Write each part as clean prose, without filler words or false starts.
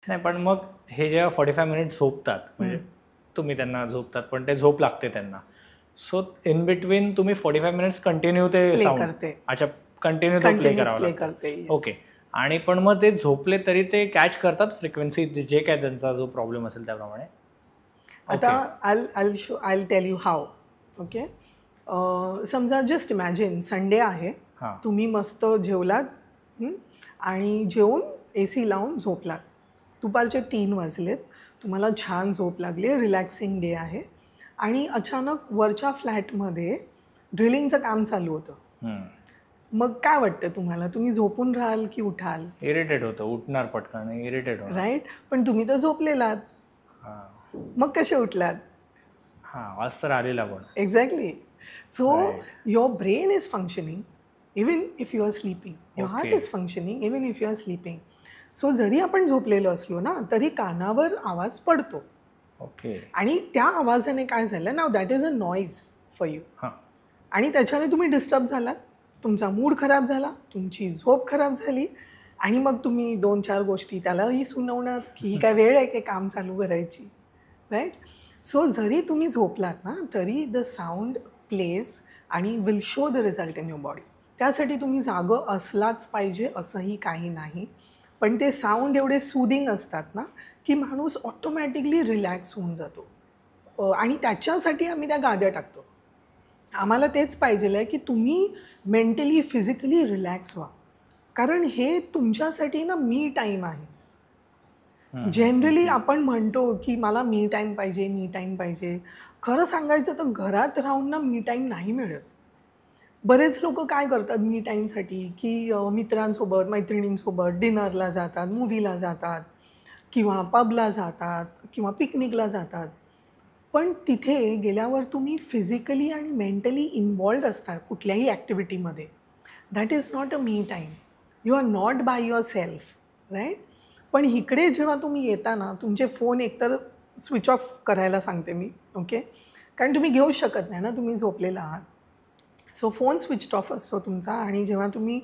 नाही पण मग हे जेव्हा 45 मिनिट झोपतात म्हणजे तुम्ही त्यांना झोपतात पण ते झोप लागते त्यांना, सो इन बिटवीन तुम्ही 45 मिनिट्स कंटिन्यू ते साऊंड अच्छा कंटिन्यू तो प्ले करावं लागतं. ओके. आणि पण मग ते झोपले तरी ते कॅच करतात फ्रिक्वेन्सी जे काय त्यांचा जो प्रॉब्लेम असेल त्याप्रमाणे. आता I tell you have. Okay. समजा जस्ट इमॅजिन संडे आहे, तुम्ही मस्त जेवलात आणि जेवून AC लावून झोपलात. दुपारचे 3 वाजलेत, तुम्हाला छान झोप लागली, रिलॅक्सिंग डे आहे आणि अचानक वरच्या फ्लॅटमध्ये ड्रिलिंगचं काम चालू होतं. मग काय वाटतं तुम्हाला, तुम्ही झोपून राहाल की उठाल? इरिटेट होतं, उठणार पटकन, इरिटेट होणार. राईट. पण तुम्ही तर झोपलेलात, मग कसे उठलात? आवाज तर आलेला पण. Exactly. So your brain is functioning even if you are sleeping, your heart is functioning even if you are sleeping. So जरी आपण झोपलेलो असलो ना तरी कानावर आवाज पडतो. ओके. आणि त्या आवाजाने काय झालं, नाव that is a noise for you. आणि त्याच्याने तुम्ही डिस्टर्ब झालात, तुमचा मूड खराब झाला, तुमची झोप खराब झाली आणि मग तुम्ही 2-4 गोष्टी त्यालाही सुनावणार की ही काय वेळ आहे की काम चालू करायची. राईट. सो जरी तुम्ही झोपलात ना तरी द साऊंड प्लेस आणि will show the result in your body. त्यासाठी तुम्ही जागं असलाच पाहिजे असंही काही नाही, पण ते साऊंड एवढे सुदिंग असतात ना की माणूस ऑटोमॅटिकली रिलॅक्स होऊन जातो. आणि त्याच्यासाठी आम्ही त्या गाद्या टाकतो. आम्हाला तेच पाहिजे आहे की तुम्ही मेंटली फिजिकली रिलॅक्स व्हा, कारण हे तुमच्यासाठी ना मी टाईम आहे. जनरली आपण म्हणतो की मला मी टाईम पाहिजे, मी टाईम पाहिजे. खरं सांगायचं तर घरात राहून ना मी टाईम नाही मिळत. बरेच लोक काय करतात मी टाईमसाठी की मित्रांसोबत मैत्रिणींसोबत डिनरला जातात, मूव्हीला जातात किंवा पबला जातात किंवा पिकनिकला जातात. पण तिथे गेल्यावर तुम्ही फिजिकली आणि मेंटली इन्वॉल्ड असतात कुठल्याही ॲक्टिव्हिटीमध्ये. That is not a me time. You are not by yourself. Right. पण इकडे जेव्हा तुम्ही येता ना तुमचे फोन एकतर स्विच ऑफ करायला सांगते मी. ओके. कारण तुम्ही घेऊच शकत नाही ना, तुम्ही झोपलेला आहात. सो फोन स्विच ऑफ असतो तुमचा आणि जेव्हा तुम्ही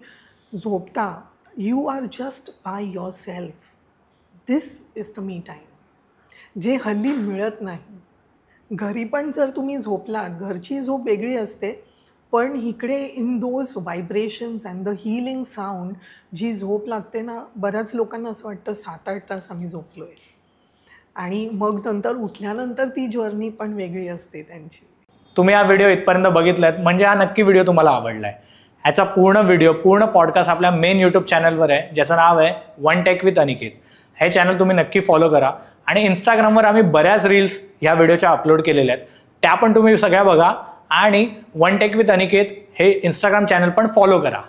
झोपता you are just by yourself. This is the me time, जे हल्ली मिळत नाही. घरी पण जर तुम्ही झोपलात, घरची झोप वेगळी असते, पण इकडे in those vibrations and the healing sound जी झोप लागते ना, बऱ्याच लोकांना असं वाटतं 7-8 तास आम्ही झोपलो आहे. आणि मग नंतर उठल्यानंतर ती जर्नी पण वेगळी असते त्यांची. तुम्ही हा व्हिडिओ इथपर्यंत बघितलात म्हणजे हा नक्की व्हिडिओ तुम्हाला आवडला आहे. ह्याचा पूर्ण व्हिडिओ, पूर्ण पॉडकास्ट आपल्या मेन यूट्यूब चॅनलवर आहे, ज्याचं नाव आहे वन टेक विथ अनिकेत. हे चॅनल तुम्ही नक्की फॉलो करा. आणि इंस्टाग्रामवर आम्ही बऱ्याच रील्स ह्या व्हिडिओच्या अपलोड केलेल्या आहेत, त्या पण तुम्ही सगळ्या बघा. आणि वन टेक विथ अनिकेत हे इंस्टाग्राम चॅनल पण फॉलो करा.